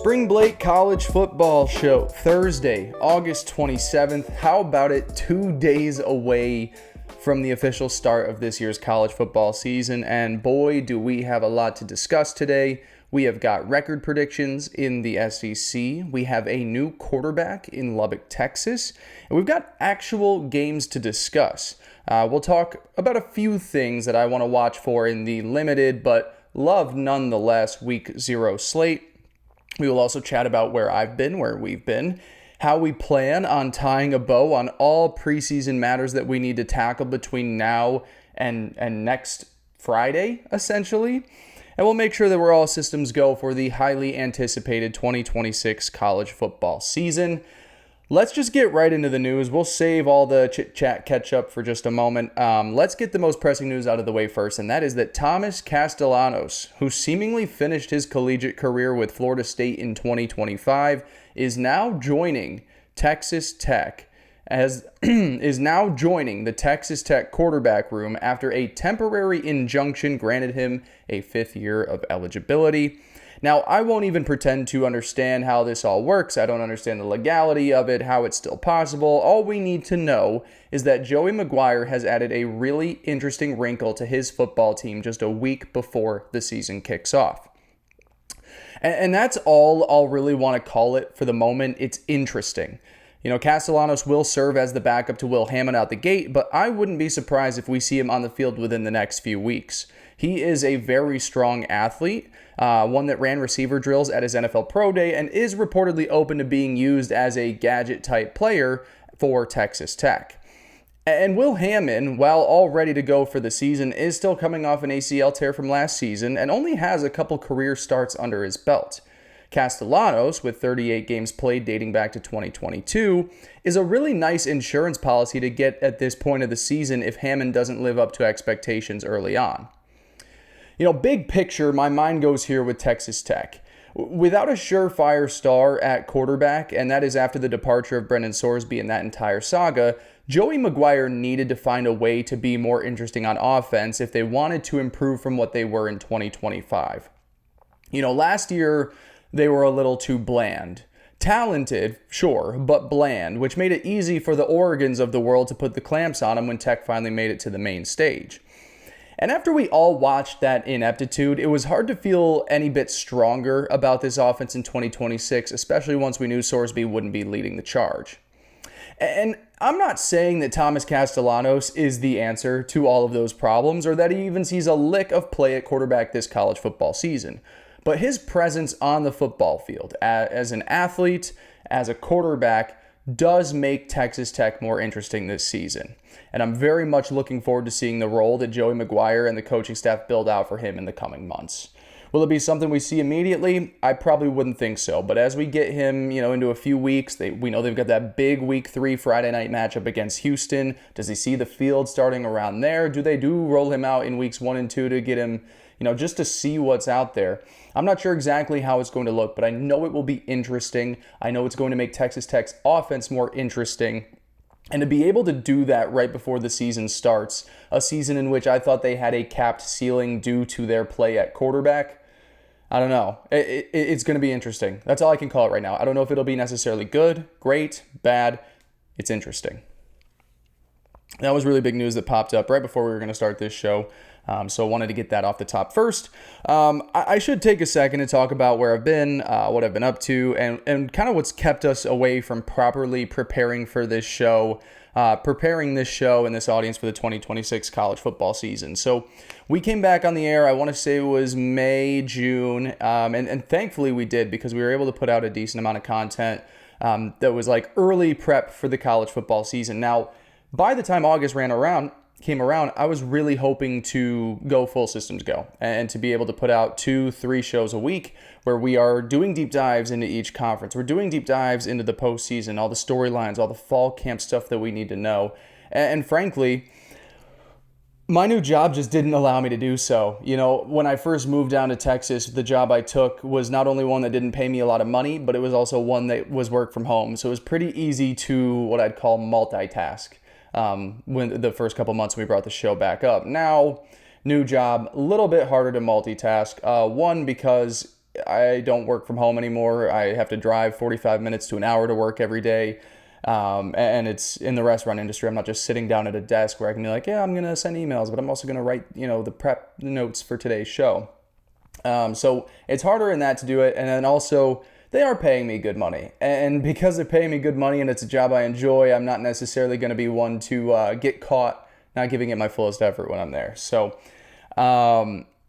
SpringBlake College Football Show, Thursday, August 27th. How about it? 2 days away from the official start of this year's college football season, and boy, do we have a lot to discuss today. We have got record predictions in the SEC. We have a new quarterback in Lubbock, Texas, and we've got actual games to discuss. We'll talk about a few things that I want to watch for in the limited but loved nonetheless Week 0 slate. We will also chat about where I've been, where we've been, how we plan on tying a bow on all preseason matters that we need to tackle between now and next Friday, essentially. And we'll make sure that we're all systems go for the highly anticipated 2026 college football season. Let's just get right into the news. We'll save all the chit-chat catch-up for just a moment. Let's get the most pressing news out of the way first, and that is that Thomas Castellanos, who seemingly finished his collegiate career with Florida State in 2025, is now joining Texas Tech is now joining the Texas Tech quarterback room after a temporary injunction granted him a 5th year of eligibility. Now, I won't even pretend to understand how this all works. I don't understand the legality of it, how it's still possible. All we need to know is that Joey McGuire has added a really interesting wrinkle to his football team just a week before the season kicks off. And that's all I'll really want to call it for the moment. It's interesting. You know, Castellanos will serve as the backup to Will Hammond out the gate, but I wouldn't be surprised if we see him on the field within the next few weeks. He is a very strong athlete, one that ran receiver drills at his NFL Pro Day and is reportedly open to being used as a gadget-type player for Texas Tech. And Will Hammond, while all ready to go for the season, is still coming off an ACL tear from last season and only has a couple career starts under his belt. Castellanos, with 38 games played dating back to 2022, is a really nice insurance policy to get at this point of the season if Hammond doesn't live up to expectations early on. You know, big picture, my mind goes here with Texas Tech. Without a surefire star at quarterback, and that is after the departure of Brendan Sorsby in that entire saga, Joey McGuire needed to find a way to be more interesting on offense if they wanted to improve from what they were in 2025. You know, last year, they were a little too bland. Talented, sure, but bland, which made it easy for the Oregons of the world to put the clamps on them when Tech finally made it to the main stage. And after we all watched that ineptitude, it was hard to feel any bit stronger about this offense in 2026, especially once we knew Sorsby wouldn't be leading the charge. And I'm not saying that Thomas Castellanos is the answer to all of those problems or that he even sees a lick of play at quarterback this college football season. But his presence on the football field as an athlete, as a quarterback, does make Texas Tech more interesting this season. And I'm very much looking forward to seeing the role that Joey McGuire and the coaching staff build out for him in the coming months. Will it be something we see immediately? I probably wouldn't think so. But as we get him, into a few weeks, we know they've got that big Week 3 Friday night matchup against Houston. Does he see the field starting around there? Do they roll him out in weeks 1 and 2 to get him, just to see what's out there? I'm not sure exactly how it's going to look, but I know it will be interesting. I know it's going to make Texas Tech's offense more interesting. And to be able to do that right before the season starts, a season in which I thought they had a capped ceiling due to their play at quarterback, I don't know. It's going to be interesting. That's all I can call it right now. I don't know if it'll be necessarily good, great, bad. It's interesting. That was really big news that popped up right before we were going to start this show. So I wanted to get that off the top first. I should take a second to talk about where I've been, what I've been up to, and kind of what's kept us away from properly preparing for this show, preparing this show and this audience for the 2026 college football season. So we came back on the air, I want to say it was May, June, and thankfully we did because we were able to put out a decent amount of content that was like early prep for the college football season. Now, by the time August came around, I was really hoping to go full systems go and to be able to put out 2-3 shows a week where we are doing deep dives into each conference. We're doing deep dives into the postseason, all the storylines, all the fall camp stuff that we need to know. And frankly, my new job just didn't allow me to do so. When I first moved down to Texas, the job I took was not only one that didn't pay me a lot of money, but it was also one that was work from home. So it was pretty easy to what I'd call multitask. When the first couple months we brought the show back up. Now, new job, a little bit harder to multitask. One, because I don't work from home anymore. I have to drive 45 minutes to an hour to work every day. And it's in the restaurant industry. I'm not just sitting down at a desk where I can be like, yeah, I'm going to send emails, but I'm also going to write, the prep notes for today's show. So it's harder in that to do it. And then also they are paying me good money. And because they're paying me good money and it's a job I enjoy, I'm not necessarily going to be one to get caught not giving it my fullest effort when I'm there. So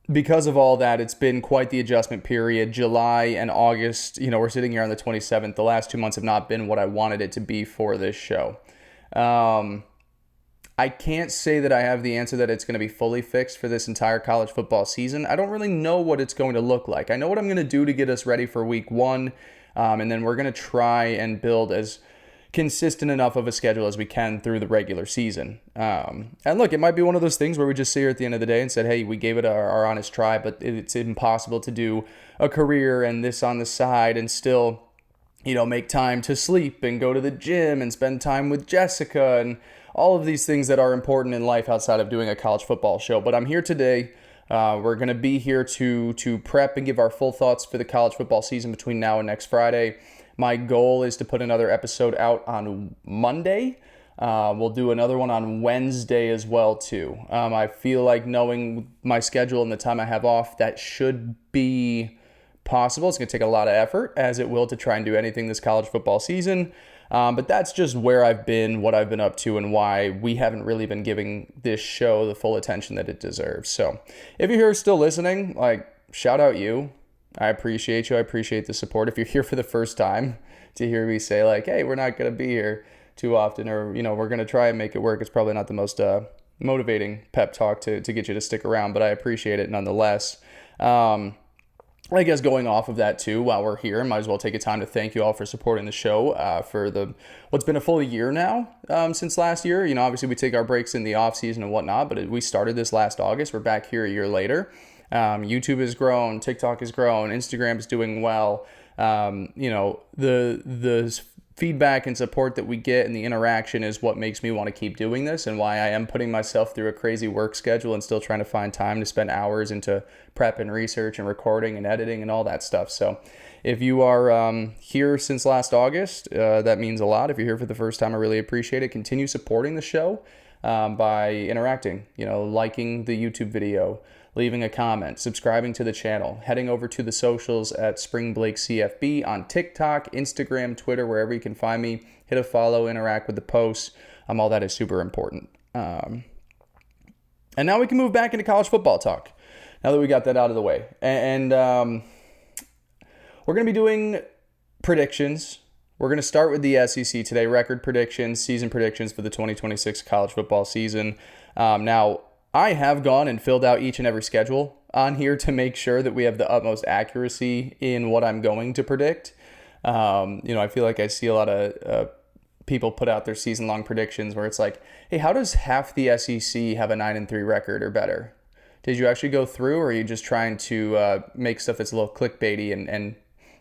because of all that, it's been quite the adjustment period. July and August, we're sitting here on the 27th. The last 2 months have not been what I wanted it to be for this show. I can't say that I have the answer that it's going to be fully fixed for this entire college football season. I don't really know what it's going to look like. I know what I'm going to do to get us ready for week one, and then we're going to try and build as consistent enough of a schedule as we can through the regular season. And look, it might be one of those things where we just sit here at the end of the day and said, hey, we gave it our honest try, but it's impossible to do a career and this on the side and still, make time to sleep and go to the gym and spend time with Jessica and all of these things that are important in life outside of doing a college football show. But I'm here today. We're going to be here to prep and give our full thoughts for the college football season between now and next Friday. My goal is to put another episode out on Monday. We'll do another one on Wednesday as well, too. I feel like knowing my schedule and the time I have off, that should be possible. It's going to take a lot of effort, as it will, to try and do anything this college football season. But that's just where I've been, what I've been up to, and why we haven't really been giving this show the full attention that it deserves. So if you're here still listening, shout out you. I appreciate you. I appreciate the support. If you're here for the first time to hear me say hey, we're not going to be here too often, or, we're going to try and make it work, it's probably not the most motivating pep talk to get you to stick around, but I appreciate it nonetheless. I guess going off of that too, while we're here, might as well take a time to thank you all for supporting the show for what's been a full year now since last year. Obviously we take our breaks in the off season and whatnot, but we started this last August. We're back here a year later. YouTube has grown, TikTok has grown, Instagram is doing well. The feedback and support that we get and the interaction is what makes me want to keep doing this, and why I am putting myself through a crazy work schedule and still trying to find time to spend hours into prep and research and recording and editing and all that stuff. So if you are here since last August, that means a lot. If you're here for the first time, I really appreciate it. Continue supporting the show by interacting, liking the YouTube video, leaving a comment, subscribing to the channel, heading over to the socials at SpringBlake CFB on TikTok, Instagram, Twitter, wherever you can find me. Hit a follow, interact with the posts. All that is super important. And now we can move back into college football talk, now that we got that out of the way. And we're going to be doing predictions. We're going to start with the SEC today, record predictions, season predictions for the 2026 college football season. Now, I have gone and filled out each and every schedule on here to make sure that we have the utmost accuracy in what I'm going to predict. I feel like I see a lot of people put out their season-long predictions where it's like, hey, how does half the SEC have a 9-3 record or better? Did you actually go through, or are you just trying to make stuff that's a little clickbaity and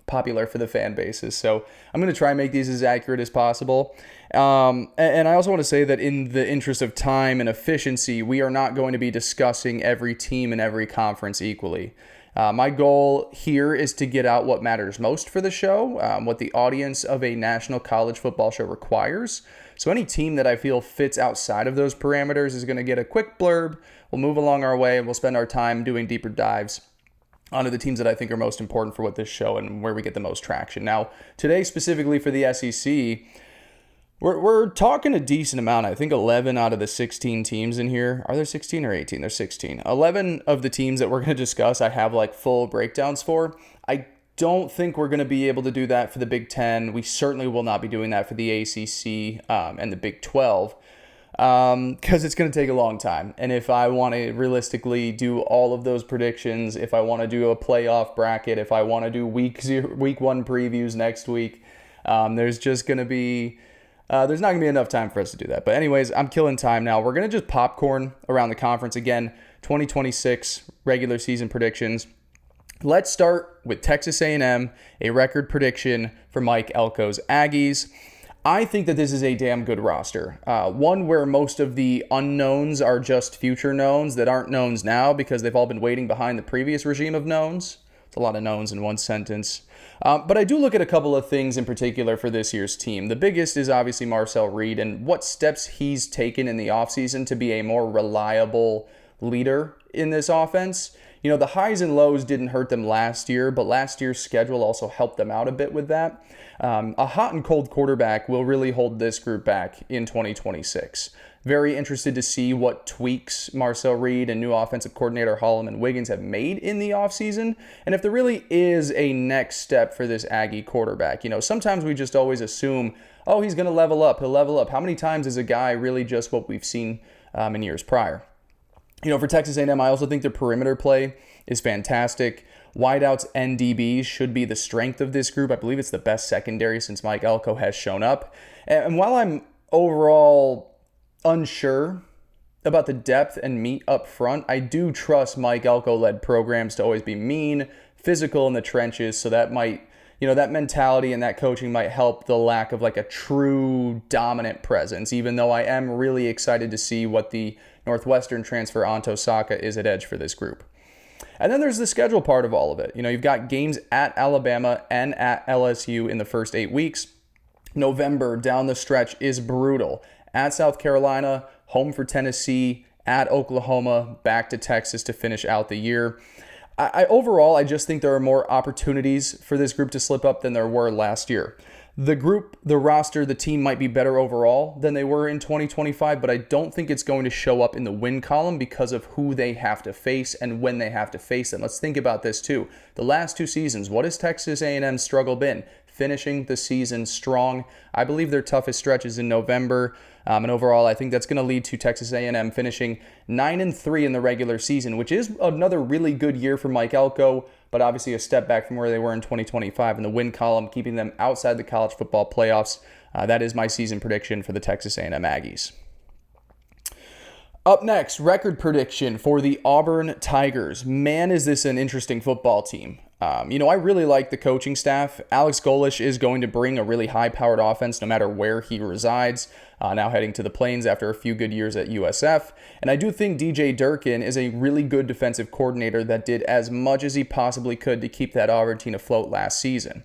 popular for the fan bases? So I'm going to try and make these as accurate as possible. And I also want to say that in the interest of time and efficiency, we are not going to be discussing every team and every conference equally. My goal here is to get out what matters most for the show, what the audience of a national college football show requires. So any team that I feel fits outside of those parameters is going to get a quick blurb. We'll move along our way and we'll spend our time doing deeper dives onto the teams that I think are most important for what this show and where we get the most traction. Now, today specifically for the SEC, we're talking a decent amount. I think 11 out of the 16 teams in here. Are there 16 or 18? There's 16. 11 of the teams that we're going to discuss, I have full breakdowns for. I don't think we're going to be able to do that for the Big Ten. We certainly will not be doing that for the ACC and the Big 12. Because it's going to take a long time. And if I want to realistically do all of those predictions, if I want to do a playoff bracket, if I want to do week one previews next week, there's just going to be, there's not going to be enough time for us to do that. But anyways, I'm killing time now. We're going to just popcorn around the conference again, 2026 regular season predictions. Let's start with Texas A&M, a record prediction for Mike Elko's Aggies. I think that this is a damn good roster. One where most of the unknowns are just future knowns that aren't knowns now because they've all been waiting behind the previous regime of knowns. It's a lot of knowns in one sentence. But I do look at a couple of things in particular for this year's team. The biggest is obviously Marcel Reed and what steps he's taken in the offseason to be a more reliable leader in this offense. You know, the highs and lows didn't hurt them last year, but last year's schedule also helped them out a bit with that. A hot and cold quarterback will really hold this group back in 2026. Very interested to see what tweaks Marcel Reed and new offensive coordinator Holloman and Wiggins have made in the offseason, and if there really is a next step for this Aggie quarterback. You know, sometimes we just always assume, oh, he's going to level up, he'll level up. How many times is a guy really just what we've seen in years prior? You know, for Texas A&M, I also think their perimeter play is fantastic. Wideouts and DBs should be the strength of this group. I believe it's the best secondary since Mike Elko has shown up. And while I'm overall unsure about the depth and meat up front, I do trust Mike Elko-led programs to always be mean, physical in the trenches, so that might, you know, that mentality and that coaching might help the lack of like a true dominant presence, even though I am really excited to see what the Northwestern transfer Anto Saka is at edge for this group. And then there's the schedule part of all of it. You know, you've got games at Alabama and at LSU in the first 8 weeks. November down the stretch is brutal. At South Carolina, home for Tennessee, at Oklahoma, back to Texas to finish out the year. Overall, I just think there are more opportunities for this group to slip up than there were last year. The group, the roster, the team might be better overall than they were in 2025, but I don't think it's going to show up in the win column because of who they have to face and when they have to face them. Let's think about this too. The last 2 seasons, what has Texas A&M's struggle been? Finishing the season strong. I believe their toughest stretch is in November. And overall, I think that's going to lead to Texas A&M finishing 9-3 in the regular season, which is another really good year for Mike Elko, but obviously a step back from where they were in 2025 in the win column, keeping them outside the college football playoffs. That is my season prediction for the Texas A&M Aggies. Up next, record prediction for the Auburn Tigers. Man, is this an interesting football team. You know, I really like the coaching staff. Alex Golesh is going to bring a really high-powered offense no matter where he resides, now heading to the Plains after a few good years at USF. And I do think DJ Durkin is a really good defensive coordinator that did as much as he possibly could to keep that Auburn team afloat last season.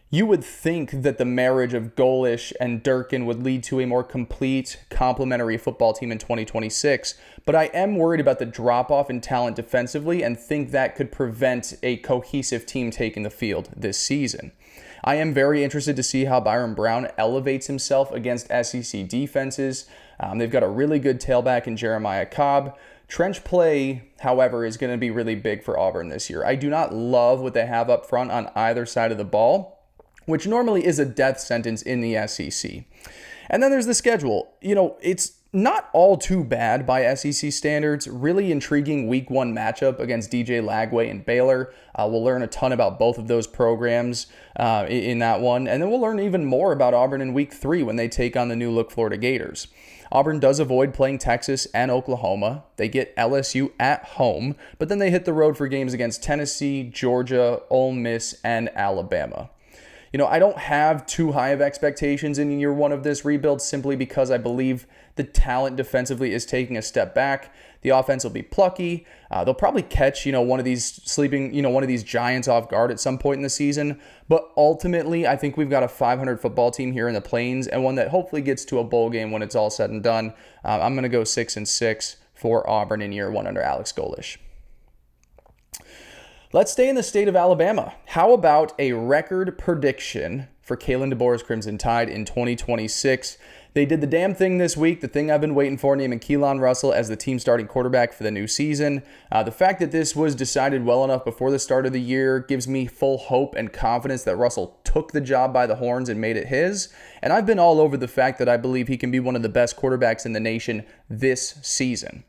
You would think that the marriage of Golesh and Durkin would lead to a more complete, complementary football team in 2026, but I am worried about the drop-off in talent defensively and think that could prevent a cohesive team taking the field this season. I am very interested to see how Byron Brown elevates himself against SEC defenses. They've got a really good tailback in Jeremiah Cobb. Trench play, however, is going to be really big for Auburn this year. I do not love what they have up front on either side of the ball, which normally is a death sentence in the SEC. And then there's the schedule. You know, it's not all too bad by SEC standards. Really intriguing week 1 matchup against DJ Lagway and Baylor. We'll learn a ton about both of those programs in that one. And then we'll learn even more about Auburn in week 3 when they take on the new look Florida Gators. Auburn does avoid playing Texas and Oklahoma. They get LSU at home, but then they hit the road for games against Tennessee, Georgia, Ole Miss, and Alabama. You know, I don't have too high of expectations in year 1 of this rebuild simply because I believe the talent defensively is taking a step back. The offense will be plucky. They'll probably catch, one of these giants off guard at some point in the season. But ultimately, I think we've got a 500 football team here in the Plains and one that hopefully gets to a bowl game when it's all said and done. I'm going to go 6-6 for Auburn in year 1 under Alex Golesh. Let's stay in the state of Alabama. How about a record prediction for Kalen DeBoer's Crimson Tide in 2026? They did the damn thing this week, the thing I've been waiting for, naming Keelan Russell as the team starting quarterback for the new season. The fact that this was decided well enough before the start of the year gives me full hope and confidence that Russell took the job by the horns and made it his. And I've been all over the fact that I believe he can be one of the best quarterbacks in the nation this season.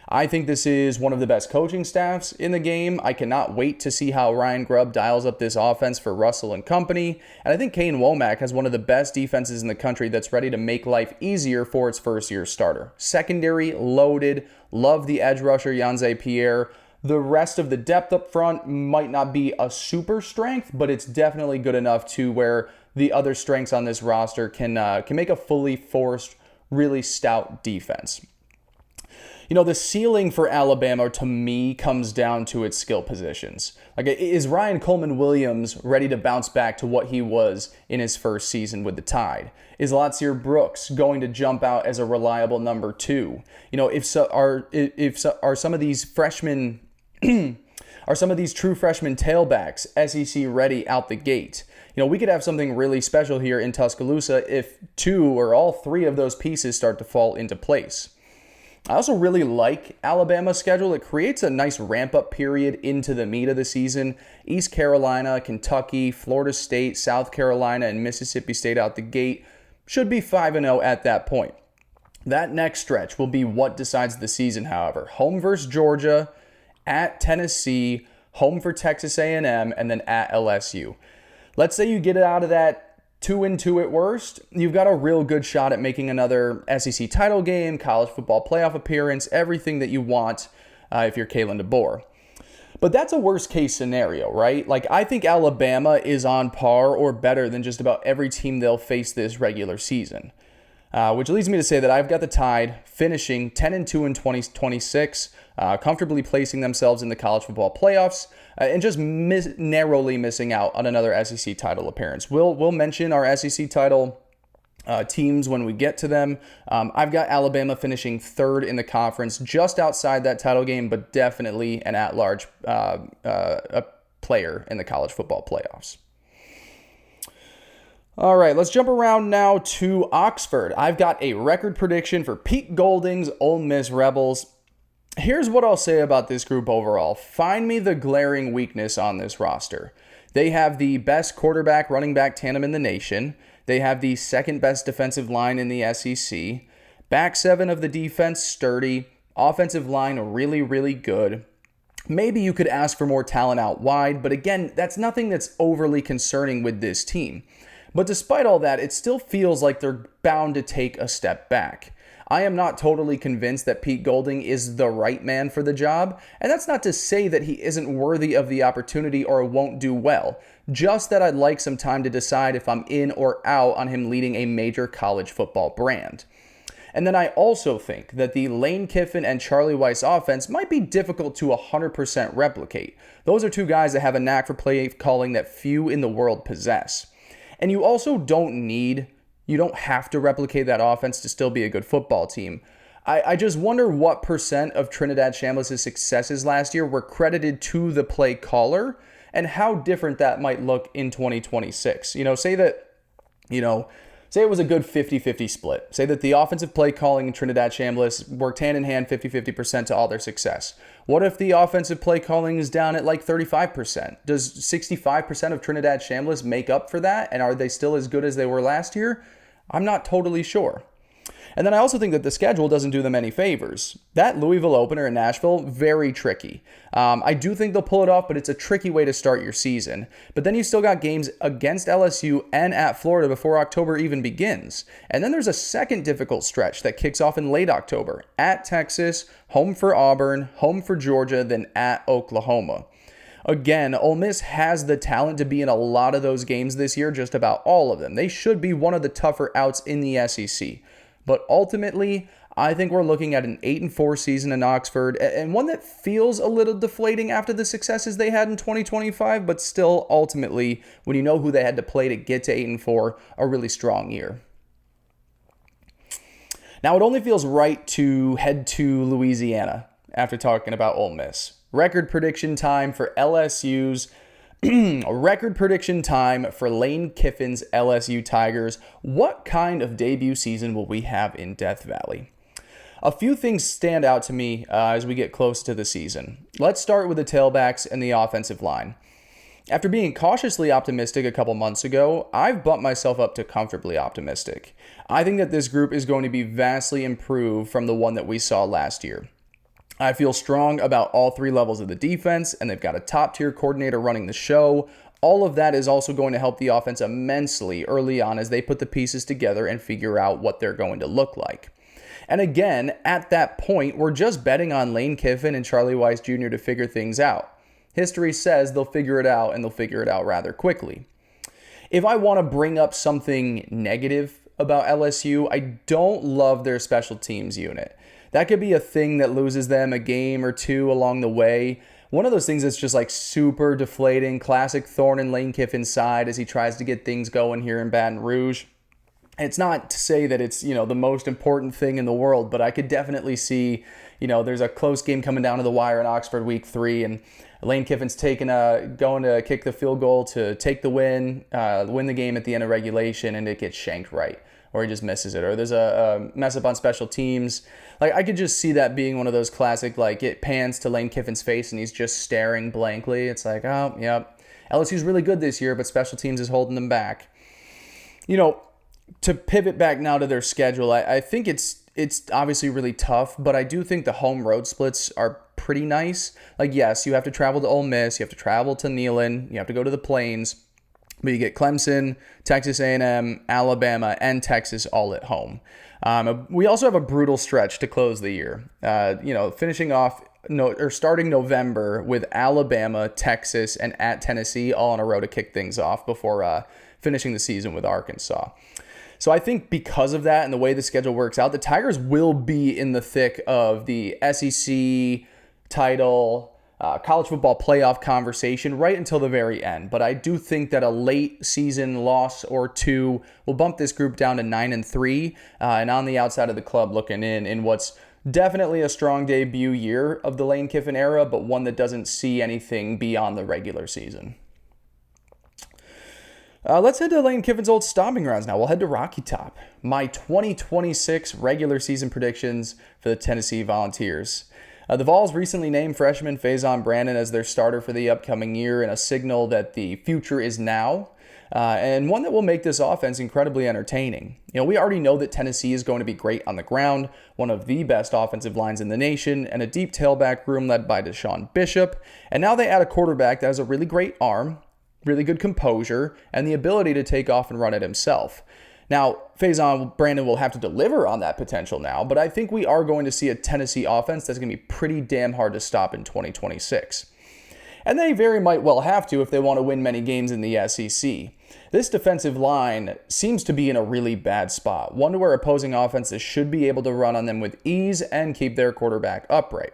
I think this is one of the best coaching staffs in the game. I cannot wait to see how Ryan Grubb dials up this offense for Russell and company. And I think Kane Womack has one of the best defenses in the country that's ready to make life easier for its first-year starter. Secondary, loaded, love the edge rusher, Yanze Pierre. The rest of the depth up front might not be a super strength, but it's definitely good enough to where the other strengths on this roster can make a fully forced, really stout defense. The ceiling for Alabama to me comes down to its skill positions. Like, is Ryan Coleman-Williams ready to bounce back to what he was in his first season with the Tide? Is Latsier Brooks going to jump out as a reliable number 2? Are some of these freshmen are some of these true freshman tailbacks SEC ready out the gate? We could have something really special here in Tuscaloosa if 2 or all 3 of those pieces start to fall into place. I also really like Alabama's schedule. It creates a nice ramp-up period into the meat of the season. East Carolina, Kentucky, Florida State, South Carolina, and Mississippi State out the gate should be 5-0 at that point. That next stretch will be what decides the season, however. Home versus Georgia, at Tennessee, home for Texas A&M, and then at LSU. Let's say you get it out of that 2-2 at worst, you've got a real good shot at making another SEC title game, college football playoff appearance, everything that you want if you're Kalen DeBoer. But that's a worst case scenario, right? Like, I think Alabama is on par or better than just about every team they'll face this regular season. Which leads me to say that I've got the Tide finishing 10-2 in 2026, comfortably placing themselves in the college football playoffs, and just narrowly missing out on another SEC title appearance. We'll mention our SEC title teams when we get to them. I've got Alabama finishing 3rd in the conference, just outside that title game, but definitely an at-large player in the college football playoffs. All right, let's jump around now to Oxford. I've got a record prediction for Pete Golding's Ole Miss Rebels. Here's what I'll say about this group overall. Find me the glaring weakness on this roster. They have the best quarterback running back tandem in the nation. They have the second best defensive line in the SEC. Back 7 of the defense sturdy. Offensive line really, really good. Maybe you could ask for more talent out wide, but again, that's nothing that's overly concerning with this team. But despite all that, it still feels like they're bound to take a step back. I am not totally convinced that Pete Golding is the right man for the job, and that's not to say that he isn't worthy of the opportunity or won't do well, just that I'd like some time to decide if I'm in or out on him leading a major college football brand. And then I also think that the Lane Kiffin and Charlie Weis offense might be difficult to 100% replicate. Those are 2 guys that have a knack for play calling that few in the world possess. And you also you don't have to replicate that offense to still be a good football team. I just wonder what percent of Trinidad Chambliss' successes last year were credited to the play caller and how different that might look in 2026. Say it was a good 50-50 split. Say that the offensive play calling in Trinidad Chambliss worked hand in hand 50-50% to all their success. What if the offensive play calling is down at like 35%? Does 65% of Trinidad Chambliss make up for that? And are they still as good as they were last year? I'm not totally sure. And then I also think that the schedule doesn't do them any favors. That Louisville opener in Nashville, very tricky. I do think they'll pull it off, but it's a tricky way to start your season. But then you still got games against LSU and at Florida before October even begins. And then there's a second difficult stretch that kicks off in late October. At Texas, home for Auburn, home for Georgia, then at Oklahoma. Again, Ole Miss has the talent to be in a lot of those games this year, just about all of them. They should be one of the tougher outs in the SEC. But ultimately, I think we're looking at an 8-4 season in Oxford, and one that feels a little deflating after the successes they had in 2025, but still, ultimately, when you know who they had to play to get to 8-4, a really strong year. Now, it only feels right to head to Louisiana after talking about Ole Miss. Record prediction time for LSU's record prediction time for Lane Kiffin's LSU Tigers. What kind of debut season will we have in Death Valley? A few things stand out to me as we get close to the season. Let's start with the tailbacks and the offensive line. After being cautiously optimistic a couple months ago, I've bumped myself up to comfortably optimistic. I think that this group is going to be vastly improved from the one that we saw last year. I feel strong about all 3 levels of the defense, and they've got a top-tier coordinator running the show. All of that is also going to help the offense immensely early on as they put the pieces together and figure out what they're going to look like. And again, at that point, we're just betting on Lane Kiffin and Charlie Weis Jr. to figure things out. History says they'll figure it out, and they'll figure it out rather quickly. If I want to bring up something negative about LSU, I don't love their special teams unit. that could be a thing that loses them a game or two along the way. One of those things that's just like super deflating, classic thorn in Lane Kiffin's side as he tries to get things going here in Baton Rouge. It's not to say that it's, the most important thing in the world, but I could definitely see, there's a close game coming down to the wire in Oxford week 3, and Lane Kiffin's going to kick the field goal to take the win the game at the end of regulation, and it gets shanked right, or he just misses it, or there's a mess up on special teams. Like, I could just see that being one of those classic, like, it pans to Lane Kiffin's face and he's just staring blankly. It's like, oh, yep, LSU's really good this year, but special teams is holding them back. To pivot back now to their schedule, I think it's obviously really tough, but I do think the home road splits are pretty nice. Like, yes, you have to travel to Ole Miss, you have to travel to Neyland, you have to go to the Plains, but you get Clemson, Texas A&M, Alabama, and Texas all at home. We also have a brutal stretch to close the year. Finishing off starting November with Alabama, Texas, and at Tennessee all in a row to kick things off before finishing the season with Arkansas. So I think because of that and the way the schedule works out, the Tigers will be in the thick of the SEC title, college football playoff conversation right until the very end. But I do think that a late season loss or two will bump this group down to 9-3, and on the outside of the club looking in what's definitely a strong debut year of the Lane Kiffin era, but one that doesn't see anything beyond the regular season. Let's head to Lane Kiffin's old stomping grounds now. We'll head to Rocky Top. My 2026 regular season predictions for the Tennessee Volunteers. The Vols recently named freshman Faison Brandon as their starter for the upcoming year in a signal that the future is now, and one that will make this offense incredibly entertaining. We already know that Tennessee is going to be great on the ground, one of the best offensive lines in the nation, and a deep tailback room led by Deshaun Bishop. And now they add a quarterback that has a really great arm, really good composure, and the ability to take off and run it himself. Now, Faison Brandon will have to deliver on that potential now, but I think we are going to see a Tennessee offense that's going to be pretty damn hard to stop in 2026. And they very might well have to if they want to win many games in the SEC. This defensive line seems to be in a really bad spot, one to where opposing offenses should be able to run on them with ease and keep their quarterback upright.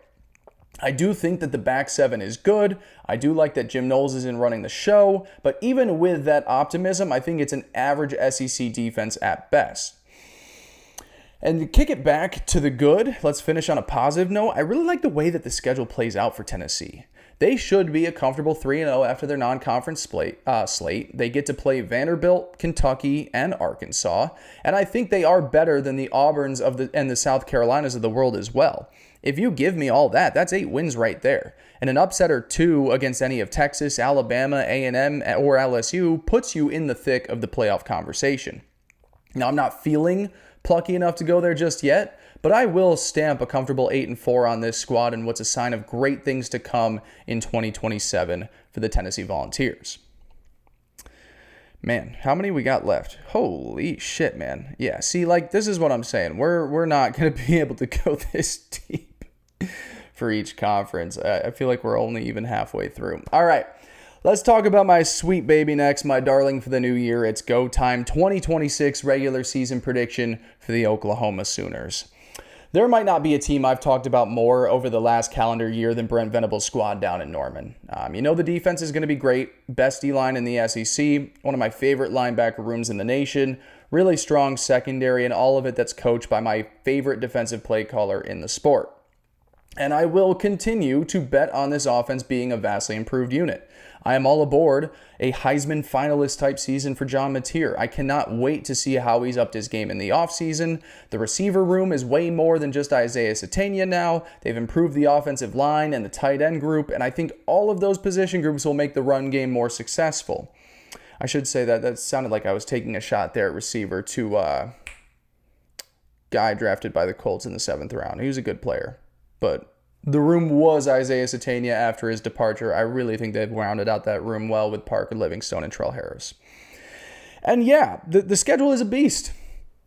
I do think that the back seven is good. I do like that Jim Knowles is in running the show, but even with that optimism, I think it's an average SEC defense at best. And to kick it back to the good, let's finish on a positive note. I really like the way that the schedule plays out for Tennessee. They should be a comfortable 3-0 after their non-conference slate. They get to play Vanderbilt, Kentucky, and Arkansas, and I think they are better than the Auburns and the South Carolinas of the world as well. If you give me all that, that's 8 wins right there. And an upset or 2 against any of Texas, Alabama, A&M, or LSU puts you in the thick of the playoff conversation. Now, I'm not feeling plucky enough to go there just yet, but I will stamp a comfortable 8-4 on this squad and what's a sign of great things to come in 2027 for the Tennessee Volunteers. Man, how many we got left? Holy shit, man. Yeah, see, this is what I'm saying. We're not going to be able to go this deep for each conference. I feel like we're only even halfway through. All right, let's talk about my sweet baby next, my darling for the new year. It's go time. 2026 regular season prediction for the Oklahoma Sooners. There might not be a team I've talked about more over the last calendar year than Brent Venables' squad down in Norman. The defense is going to be great. Best D-line in the SEC. One of my favorite linebacker rooms in the nation. Really strong secondary, and all of it that's coached by my favorite defensive play caller in the sport. And I will continue to bet on this offense being a vastly improved unit. I am all aboard a Heisman finalist type season for John Mateer. I cannot wait to see how he's upped his game in the offseason. The receiver room is way more than just Isaiah Satania now. They've improved the offensive line and the tight end group, and I think all of those position groups will make the run game more successful. I should say that sounded like I was taking a shot there at receiver to guy drafted by the Colts in the 7th round. He was a good player, but the room was Isaiah Satania after his departure. I really think they've rounded out that room well with Parker Livingstone and Trell Harris. And yeah, the schedule is a beast.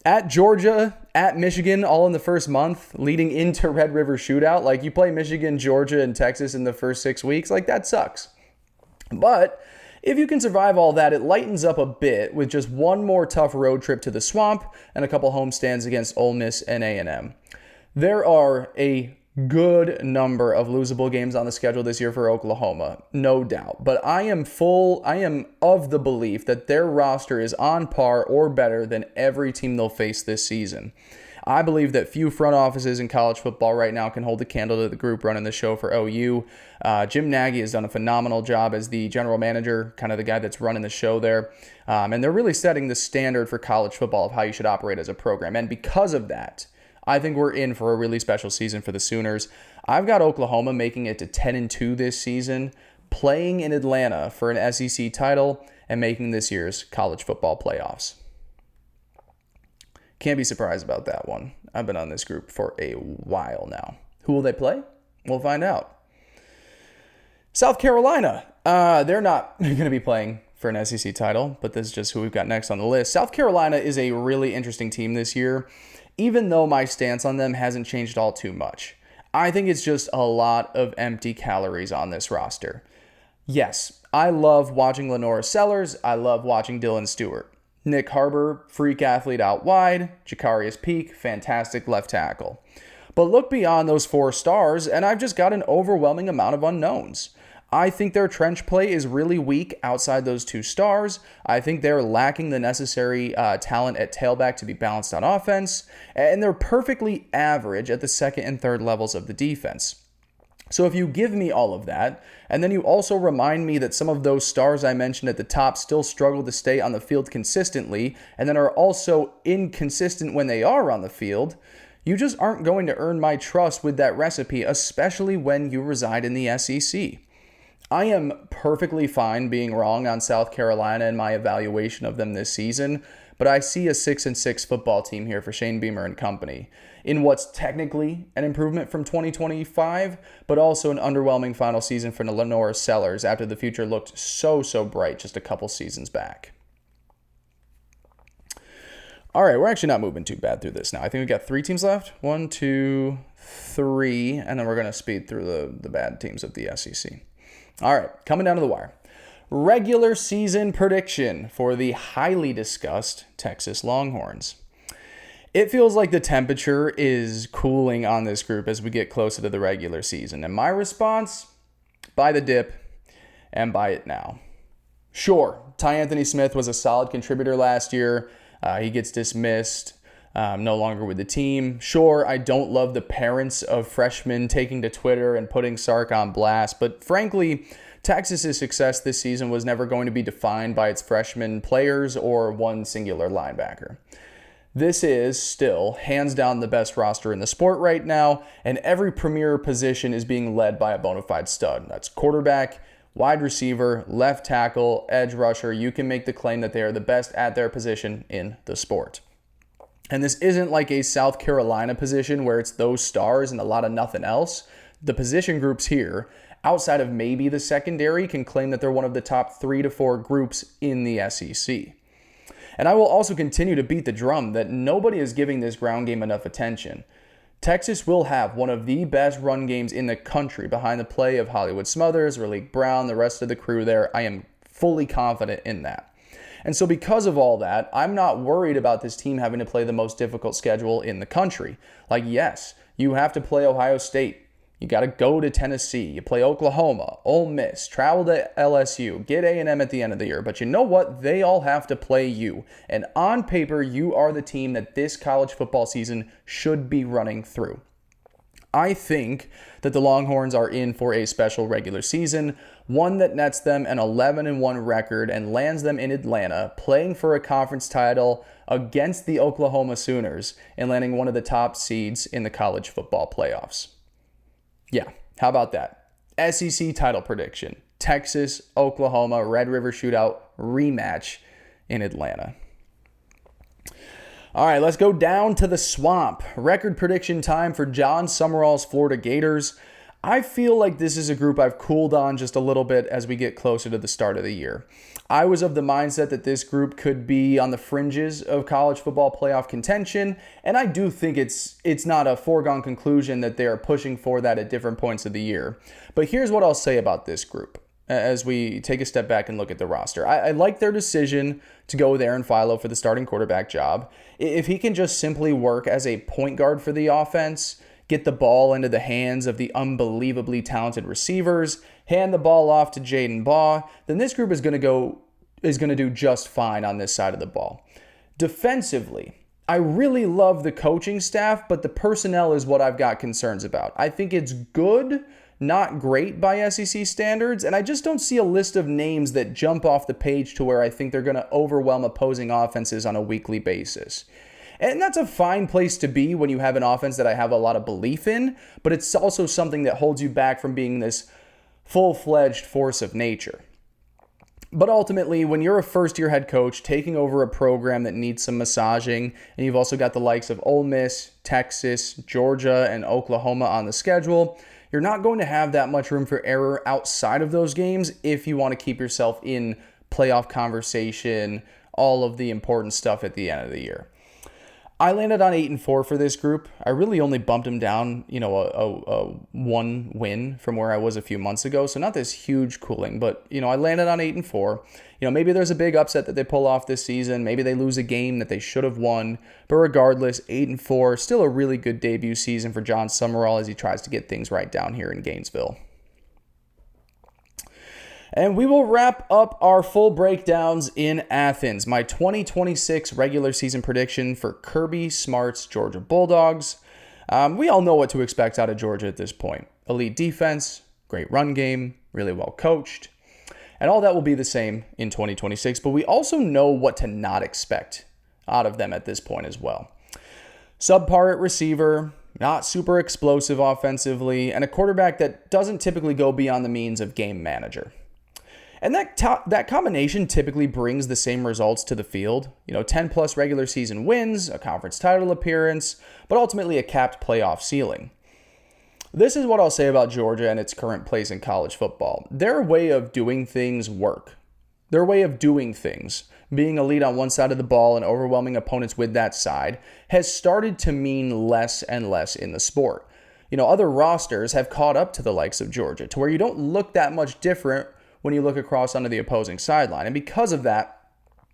At Georgia, at Michigan, all in the first month, leading into Red River Shootout. You play Michigan, Georgia, and Texas in the first 6 weeks. That sucks. But if you can survive all that, it lightens up a bit with just one more tough road trip to the Swamp and a couple homestands against Ole Miss and A&M. There are a good number of losable games on the schedule this year for Oklahoma, no doubt. But I am of the belief that their roster is on par or better than every team they'll face this season. I believe that few front offices in college football right now can hold a candle to the group running the show for OU. Jim Nagy has done a phenomenal job as the general manager, kind of the guy that's running the show there. And they're really setting the standard for college football of how you should operate as a program. And because of that, I think we're in for a really special season for the Sooners. I've got Oklahoma making it to 10-2 this season, playing in Atlanta for an SEC title, and making this year's college football playoffs. Can't be surprised about that one. I've been on this group for a while now. Who will they play? We'll find out. South Carolina. They're not going to be playing for an SEC title, but this is just who we've got next on the list. South Carolina is a really interesting team this year, even though my stance on them hasn't changed all too much. I think it's just a lot of empty calories on this roster. Yes, I love watching Lenora Sellers. I love watching Dylan Stewart. Nick Harbor, freak athlete out wide. Jacarius Peak, fantastic left tackle. But look beyond those 4 stars, and I've just got an overwhelming amount of unknowns. I think their trench play is really weak outside those 2 stars. I think they're lacking the necessary talent at tailback to be balanced on offense, and they're perfectly average at the second and third levels of the defense. So if you give me all of that, and then you also remind me that some of those stars I mentioned at the top still struggle to stay on the field consistently, and then are also inconsistent when they are on the field, you just aren't going to earn my trust with that recipe, especially when you reside in the SEC. I am perfectly fine being wrong on South Carolina in my evaluation of them this season, but I see a 6-6 football team here for Shane Beamer and company in what's technically an improvement from 2025, but also an underwhelming final season for the Lenora Sellers after the future looked so bright just a couple seasons back. All right, we're actually not moving too bad through this now. I think we've got 3 teams left. 1, 2, 3, and then we're going to speed through the bad teams of the SEC. All right, coming down to the wire. Regular season prediction for the highly discussed Texas Longhorns. It feels like the temperature is cooling on this group as we get closer to the regular season. And my response, buy the dip and buy it now. Sure, Ty Anthony Smith was a solid contributor last year. He gets dismissed, no longer with the team. Sure, I don't love the parents of freshmen taking to Twitter and putting Sark on blast. But frankly, Texas's success this season was never going to be defined by its freshman players or one singular linebacker. This is still hands down the best roster in the sport right now, and every premier position is being led by a bona fide stud. That's quarterback, wide receiver, left tackle, edge rusher. You can make the claim that they are the best at their position in the sport. And this isn't like a South Carolina position where it's those stars and a lot of nothing else. The position groups here, outside of maybe the secondary, can claim that they're one of the top 3 to 4 groups in the SEC. And I will also continue to beat the drum that nobody is giving this ground game enough attention. Texas will have one of the best run games in the country behind the play of Hollywood Smothers, Raleek Brown, the rest of the crew there. I am fully confident in that. And so because of all that, I'm not worried about this team having to play the most difficult schedule in the country. Like, yes, you have to play Ohio State. You got to go to Tennessee. You play Oklahoma, Ole Miss, travel to LSU, get A&M at the end of the year. But you know what? They all have to play you. And on paper, you are the team that this college football season should be running through. I think that the Longhorns are in for a special regular season, one that nets them an 11-1 record and lands them in Atlanta, playing for a conference title against the Oklahoma Sooners and landing one of the top seeds in the college football playoffs. Yeah, how about that? SEC title prediction. Texas, Oklahoma, Red River Shootout rematch in Atlanta. All right, let's go down to the swamp. Record prediction time for John Summerall's Florida Gators. I feel like this is a group I've cooled on just a little bit as we get closer to the start of the year. I was of the mindset that this group could be on the fringes of college football playoff contention, and I do think it's not a foregone conclusion that they are pushing for that at different points of the year. But here's what I'll say about this group. as we take a step back and look at the roster. I like their decision to go with Aaron Philo for the starting quarterback job. If he can just simply work as a point guard for the offense, get the ball into the hands of the unbelievably talented receivers, hand the ball off to Jaden Baugh, then this group is going to do just fine on this side of the ball. Defensively, I really love the coaching staff, but the personnel is what I've got concerns about. I think it's good, not great by SEC standards, and I just don't see a list of names that jump off the page to where I think they're going to overwhelm opposing offenses on a weekly basis. And that's a fine place to be when you have an offense that I have a lot of belief in, but it's also something that holds you back from being this full-fledged force of nature. But ultimately, when you're a first-year head coach taking over a program that needs some massaging, and you've also got the likes of Ole Miss, Texas, Georgia, and Oklahoma on the schedule, you're not going to have that much room for error outside of those games if you want to keep yourself in playoff conversation, all of the important stuff at the end of the year. I landed on 8-4 for this group. I really only bumped them down, a one win from where I was a few months ago. So not this huge cooling, but, I landed on 8-4. Maybe there's a big upset that they pull off this season. Maybe they lose a game that they should have won. But regardless, 8-4, still a really good debut season for John Summerall as he tries to get things right down here in Gainesville. And we will wrap up our full breakdowns in Athens. My 2026 regular season prediction for Kirby Smart's Georgia Bulldogs. We all know what to expect out of Georgia at this point. Elite defense, great run game, really well coached. And all that will be the same in 2026. But we also know what to not expect out of them at this point as well. Subpar at receiver, not super explosive offensively, and a quarterback that doesn't typically go beyond the means of game manager. And that combination typically brings the same results to the field. 10-plus regular season wins, a conference title appearance, but ultimately a capped playoff ceiling. This is what I'll say about Georgia and its current place in college football. Their way of doing things work. Their way of doing things, being elite on one side of the ball and overwhelming opponents with that side, has started to mean less and less in the sport. Other rosters have caught up to the likes of Georgia, to where you don't look that much different when you look across onto the opposing sideline. And because of that,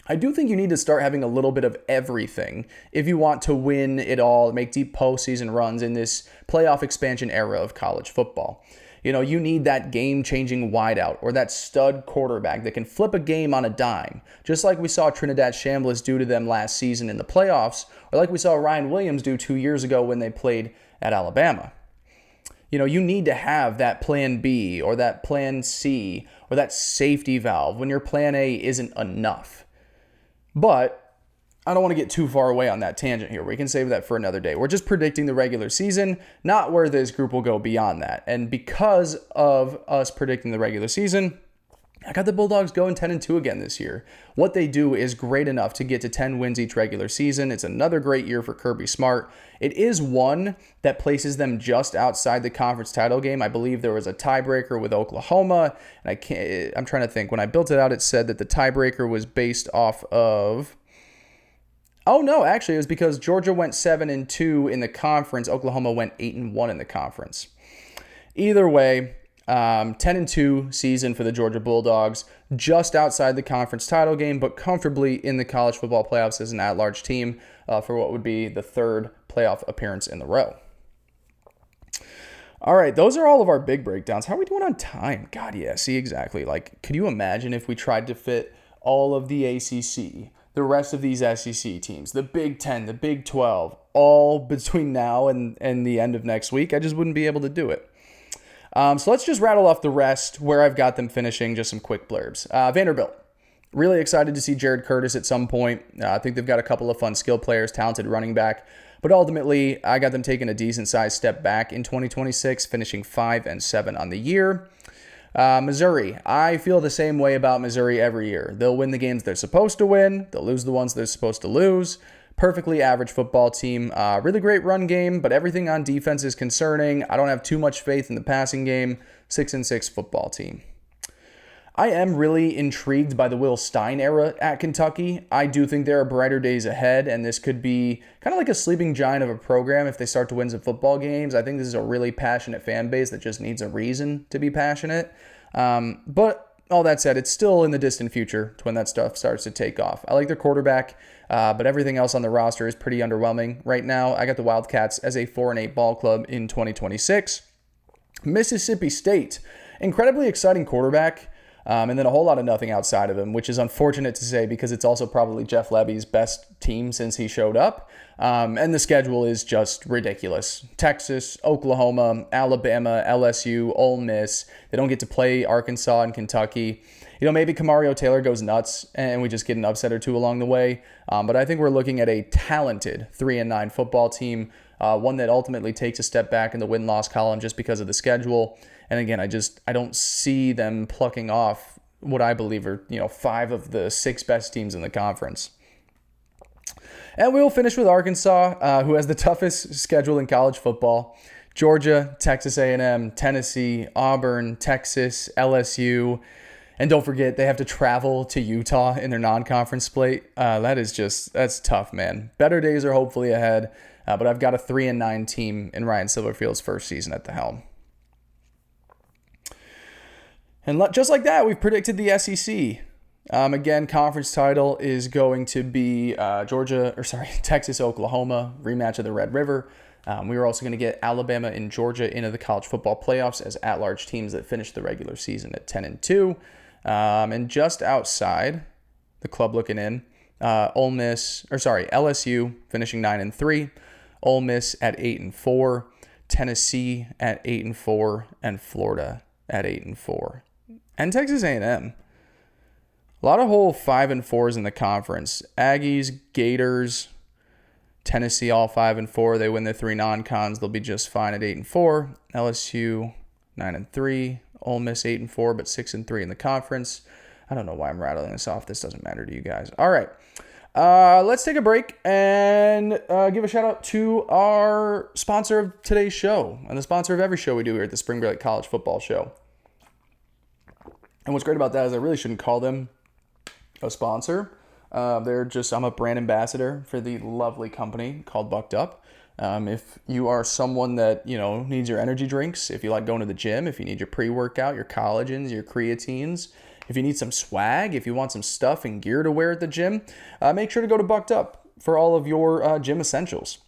I do think you need to start having a little bit of everything if you want to win it all, make deep postseason runs in this playoff expansion era of college football. You need that game-changing wideout or that stud quarterback that can flip a game on a dime, just like we saw Trinidad Chambliss do to them last season in the playoffs, or like we saw Ryan Williams do 2 years ago when they played at Alabama. You need to have that plan B or that plan C or that safety valve when your plan A isn't enough. But I don't want to get too far away on that tangent here. We can save that for another day. We're just predicting the regular season, not where this group will go beyond that. And because of us predicting the regular season, I got the Bulldogs going 10-2 again this year. What they do is great enough to get to 10 wins each regular season. It's another great year for Kirby Smart. It is one that places them just outside the conference title game. I believe there was a tiebreaker with Oklahoma, and I'm trying to think. When I built it out, it said that the tiebreaker was based off of... Oh, no, actually, it was because Georgia went 7-2 in the conference. Oklahoma went 8-1 in the conference. Either way, 10-2 season for the Georgia Bulldogs, just outside the conference title game, but comfortably in the college football playoffs as an at-large team for what would be the third playoff appearance in the row. All right, those are all of our big breakdowns. How are we doing on time? God, yeah, see, exactly. Could you imagine if we tried to fit all of the ACC, the rest of these SEC teams, the Big 10, the Big 12, all between now and the end of next week? I just wouldn't be able to do it. So let's just rattle off the rest where I've got them finishing, just some quick blurbs. Vanderbilt. Really excited to see Jared Curtis at some point. I think they've got a couple of fun skill players, talented running back. But ultimately, I got them taking a decent-sized step back in 2026, finishing 5-7 on the year. Missouri. I feel the same way about Missouri every year. They'll win the games they're supposed to win. They'll lose the ones they're supposed to lose. Perfectly average football team. Really great run game, but everything on defense is concerning. I don't have too much faith in the passing game. 6-6 football team. I am really intrigued by the Will Stein era at Kentucky. I do think there are brighter days ahead, and this could be kind of like a sleeping giant of a program if they start to win some football games. I think this is a really passionate fan base that just needs a reason to be passionate. But all that said, it's still in the distant future to when that stuff starts to take off. I like their quarterback, but everything else on the roster is pretty underwhelming right now. I got the Wildcats as a 4-8 ball club in 2026. Mississippi State, incredibly exciting quarterback, and then a whole lot of nothing outside of him, which is unfortunate to say because it's also probably Jeff Levy's best team since he showed up. And the schedule is just ridiculous. Texas, Oklahoma, Alabama, LSU, Ole Miss. They don't get to play Arkansas and Kentucky. Maybe Kamario Taylor goes nuts and we just get an upset or two along the way. But I think we're looking at a talented 3-9 football team, one that ultimately takes a step back in the win-loss column just because of the schedule. And again, I don't see them plucking off what I believe are 5 of the 6 best teams in the conference. And we'll finish with Arkansas, who has the toughest schedule in college football. Georgia, Texas A&M, Tennessee, Auburn, Texas, LSU. And don't forget, they have to travel to Utah in their non-conference slate. That's tough, man. Better days are hopefully ahead, but I've got a 3-9 team in Ryan Silverfield's first season at the helm. And just like that, we've predicted the SEC. Again, conference title is going to be Texas, Oklahoma, rematch of the Red River. We were also going to get Alabama and Georgia into the college football playoffs as at-large teams that finished the regular season at 10-2. And just outside, the club looking in, LSU finishing 9-3, Ole Miss at 8-4, Tennessee at 8-4, and Florida at 8-4. And Texas A&M. A lot of whole 5-4s in the conference. Aggies, Gators, Tennessee all 5-4. They win their 3 non-cons. They'll be just fine at 8-4. LSU 9-3. Ole Miss 8-4, but 6-3 in the conference. I don't know why I'm rattling this off. This doesn't matter to you guys. All right. Let's take a break and give a shout out to our sponsor of today's show and the sponsor of every show we do here at the SpringBlake College Football Show. And what's great about that is I really shouldn't call them a sponsor. I'm a brand ambassador for the lovely company called Bucked Up. If you are someone that, needs your energy drinks, if you like going to the gym, if you need your pre-workout, your collagens, your creatines, if you need some swag, if you want some stuff and gear to wear at the gym, make sure to go to Bucked Up for all of your gym essentials.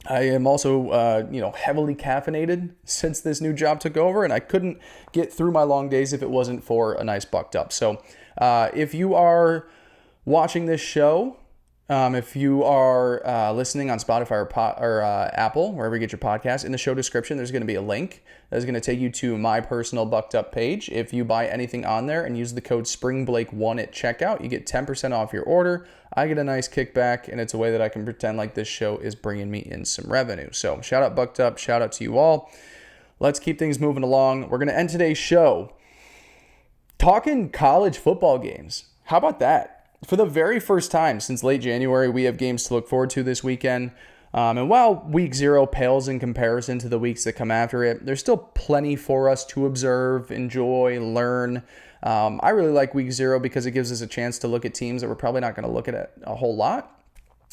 I am also, heavily caffeinated since this new job took over, and I couldn't get through my long days if it wasn't for a nice Bucked Up. So if you are watching this show, if you are listening on Spotify or Apple, wherever you get your podcast, in the show description, there's going to be a link that's going to take you to my personal Bucked Up page. If you buy anything on there and use the code SpringBlake1 at checkout, you get 10% off your order. I get a nice kickback, and it's a way that I can pretend like this show is bringing me in some revenue. So shout out Bucked Up, shout out to you all. Let's keep things moving along. We're going to end today's show talking college football games. How about that? For the very first time since late January, we have games to look forward to this weekend. And while week 0 pales in comparison to the weeks that come after it, there's still plenty for us to observe, enjoy, learn. I really like week 0 because it gives us a chance to look at teams that we're probably not going to look at a whole lot.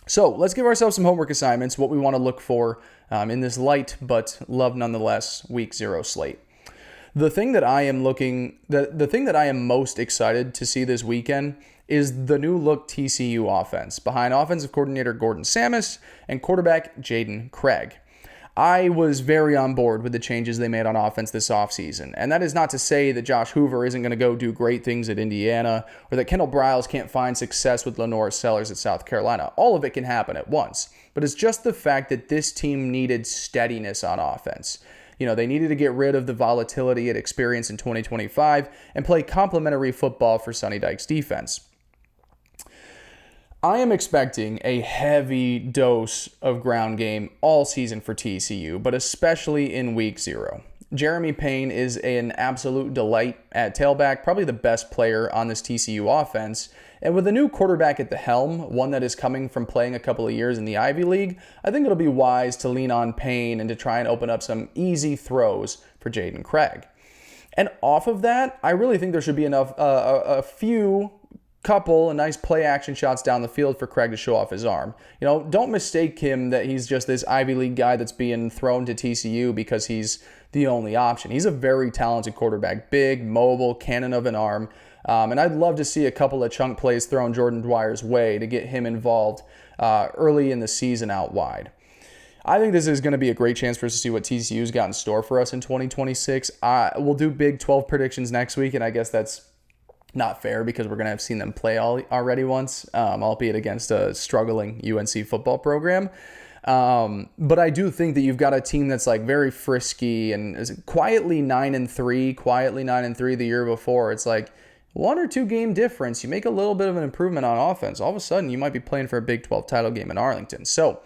So let's give ourselves some homework assignments, what we want to look for in this light but love nonetheless week 0 slate. The thing that I am most excited to see this weekend is the new look TCU offense behind offensive coordinator Gordon Samus and quarterback Jaden Craig. I was very on board with the changes they made on offense this offseason. And that is not to say that Josh Hoover isn't going to go do great things at Indiana or that Kendall Briles can't find success with Lenore Sellers at South Carolina. All of it can happen at once. But it's just the fact that this team needed steadiness on offense. They needed to get rid of the volatility it experienced in 2025 and play complementary football for Sonny Dykes' defense. I am expecting a heavy dose of ground game all season for TCU, but especially in week 0. Jeremy Payne is an absolute delight at tailback, probably the best player on this TCU offense. And with a new quarterback at the helm, one that is coming from playing a couple of years in the Ivy League, I think it'll be wise to lean on Payne and to try and open up some easy throws for Jaden Craig. And off of that, I really think there should be a few couple of nice play action shots down the field for Craig to show off his arm. Don't mistake him that he's just this Ivy League guy that's being thrown to TCU because he's the only option. He's a very talented quarterback, big, mobile, cannon of an arm. And I'd love to see a couple of chunk plays thrown Jordan Dwyer's way to get him involved early in the season out wide. I think this is going to be a great chance for us to see what TCU's got in store for us in 2026. We'll do Big 12 predictions next week, and I guess that's not fair because we're going to have seen them play already once, albeit against a struggling UNC football program. But I do think that you've got a team that's like very frisky and is quietly 9-3 the year before. It's like 1 or 2 game difference. You make a little bit of an improvement on offense. All of a sudden, you might be playing for a Big 12 title game in Arlington. So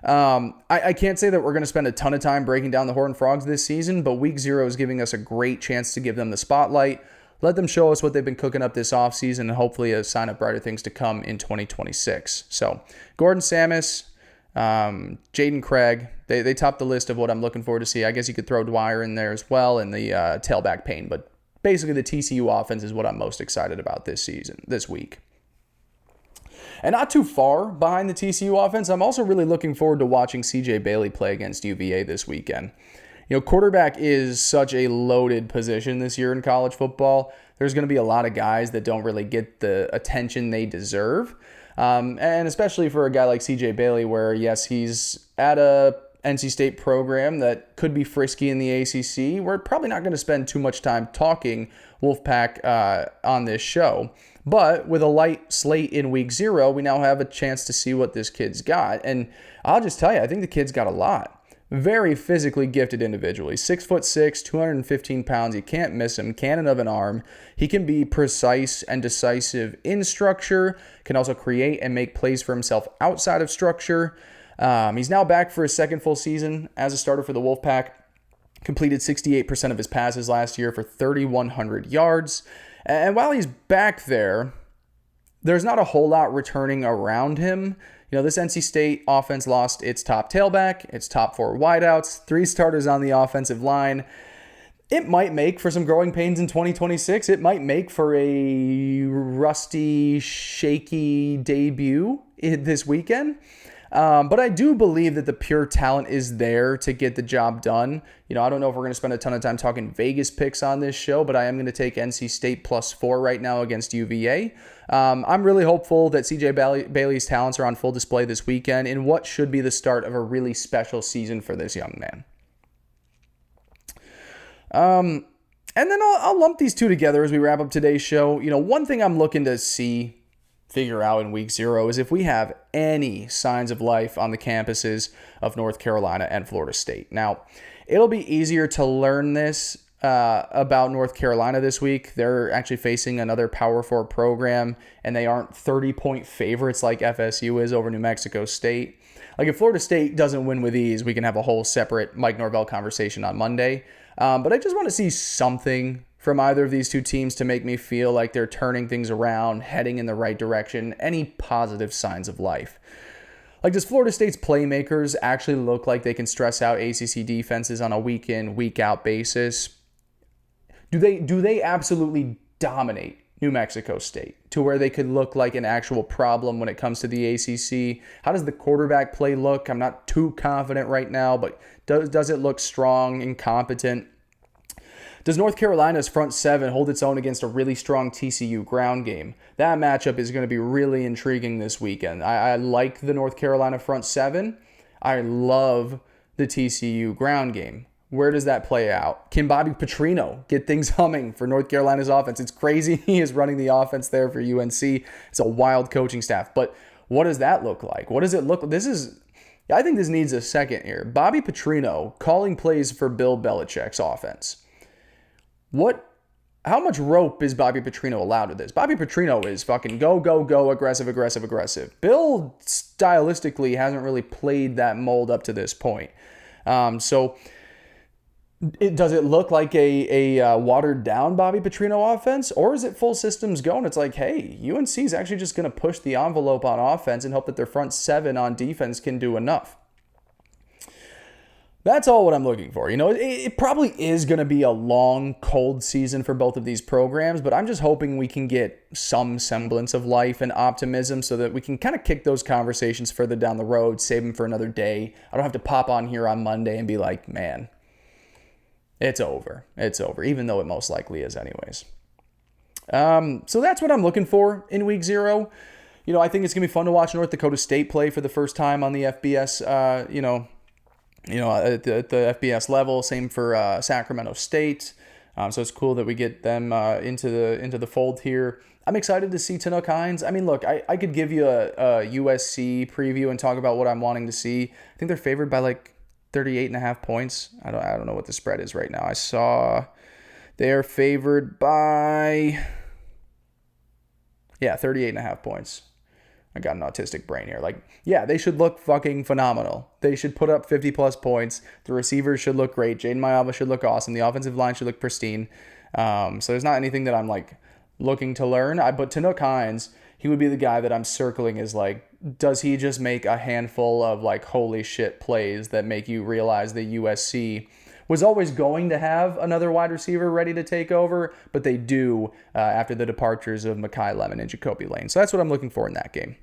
I can't say that we're going to spend a ton of time breaking down the Horned Frogs this season, but week 0 is giving us a great chance to give them the spotlight. Let them show us what they've been cooking up this offseason and hopefully a sign of brighter things to come in 2026. So Gordon Samus, Jaden Craig, they top the list of what I'm looking forward to see. I guess you could throw Dwyer in there as well and the tailback Payne, but basically the TCU offense is what I'm most excited about this week. And not too far behind the TCU offense, I'm also really looking forward to watching CJ Bailey play against UVA this weekend. Quarterback is such a loaded position this year in college football. There's going to be a lot of guys that don't really get the attention they deserve. And especially for a guy like CJ Bailey, where, yes, he's at a NC State program that could be frisky in the ACC. We're probably not going to spend too much time talking Wolfpack on this show. But with a light slate in week 0, we now have a chance to see what this kid's got. And I'll just tell you, I think the kid's got a lot. Very physically gifted individually. 6'6", 215 pounds. You can't miss him. Cannon of an arm. He can be precise and decisive in structure. Can also create and make plays for himself outside of structure. He's now back for his second full season as a starter for the Wolfpack. Completed 68% of his passes last year for 3,100 yards. And while he's back there, there's not a whole lot returning around him. This NC State offense lost its top tailback, its top 4 wideouts, 3 starters on the offensive line. It might make for some growing pains in 2026. It might make for a rusty, shaky debut this weekend. But I do believe that the pure talent is there to get the job done. I don't know if we're going to spend a ton of time talking Vegas picks on this show, but I am going to take NC State +4 right now against UVA. I'm really hopeful that CJ Bailey's talents are on full display this weekend in what should be the start of a really special season for this young man. And then I'll lump these two together as we wrap up today's show. One thing I'm looking to figure out in week 0 is if we have any signs of life on the campuses of North Carolina and Florida State. Now, it'll be easier to learn this about North Carolina this week. They're actually facing another Power 4 program, and they aren't 30-point favorites like FSU is over New Mexico State. Like, if Florida State doesn't win with ease, we can have a whole separate Mike Norvell conversation on Monday. But I just want to see something from either of these two teams to make me feel like they're turning things around, heading in the right direction, any positive signs of life. Like, does Florida State's playmakers actually look like they can stress out ACC defenses on a week-in, week-out basis? Do they absolutely dominate New Mexico State to where they could look like an actual problem when it comes to the ACC? How does the quarterback play look? I'm not too confident right now, but does it look strong and competent? Does North Carolina's front 7 hold its own against a really strong TCU ground game? That matchup is going to be really intriguing this weekend. I like the North Carolina front 7. I love the TCU ground game. Where does that play out? Can Bobby Petrino get things humming for North Carolina's offense? It's crazy he is running the offense there for UNC. It's a wild coaching staff. But what does that look like? What does it look like? I think this needs a second here. Bobby Petrino calling plays for Bill Belichick's offense. How much rope is Bobby Petrino allowed to this? Bobby Petrino is fucking go, go, go, aggressive. Bill stylistically hasn't really played that mold up to this point. Does it look like a watered down Bobby Petrino offense, or is it full systems go? And it's like, hey, UNC is actually just going to push the envelope on offense and hope that their front 7 on defense can do enough. That's all what I'm looking for. It probably is going to be a long, cold season for both of these programs, but I'm just hoping we can get some semblance of life and optimism so that we can kind of kick those conversations further down the road, save them for another day. I don't have to pop on here on Monday and be like, man, it's over. It's over, even though it most likely is anyways. So that's what I'm looking for in week 0. I think it's going to be fun to watch North Dakota State play for the first time on the FBS, at the FBS level. Same for Sacramento State. So it's cool that we get them into the fold here. I'm excited to see Tanook Hines. I mean, look, I could give you a USC preview and talk about what I'm wanting to see. I think they're favored by like 38.5 points. I don't know what the spread is right now. I saw they are favored by 38.5 points. I got an autistic brain here. They should look fucking phenomenal. They should put up 50 plus points. The receivers should look great. Jaden Mayava should look awesome. The offensive line should look pristine. So there's not anything that I'm looking to learn. But Tanook Hines, he would be the guy that I'm circling as does he just make a handful of holy shit plays that make you realize that USC was always going to have another wide receiver ready to take over, but they do after the departures of Mekhi Lemon and Jacoby Lane. So that's what I'm looking for in that game.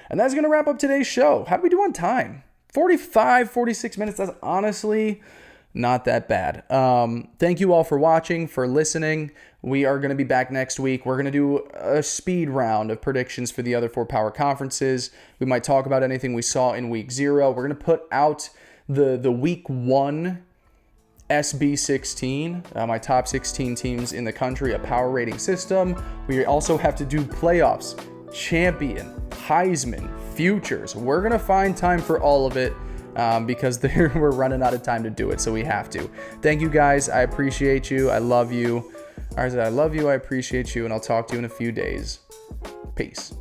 And that's going to wrap up today's show. How did we do on time? 46 minutes. That's honestly not that bad. Thank you all for watching, for listening. We are going to be back next week. We're going to do a speed round of predictions for the other 4 power conferences. We might talk about anything we saw in week 0. We're going to put out the week 1 SB16, my top 16 teams in the country, a power rating system. We also have to do playoffs, champion, Heisman, futures. We're going to find time for all of it because we're running out of time to do it, so we have to. Thank you guys. I appreciate you. I love you. I appreciate you, and I'll talk to you in a few days. Peace.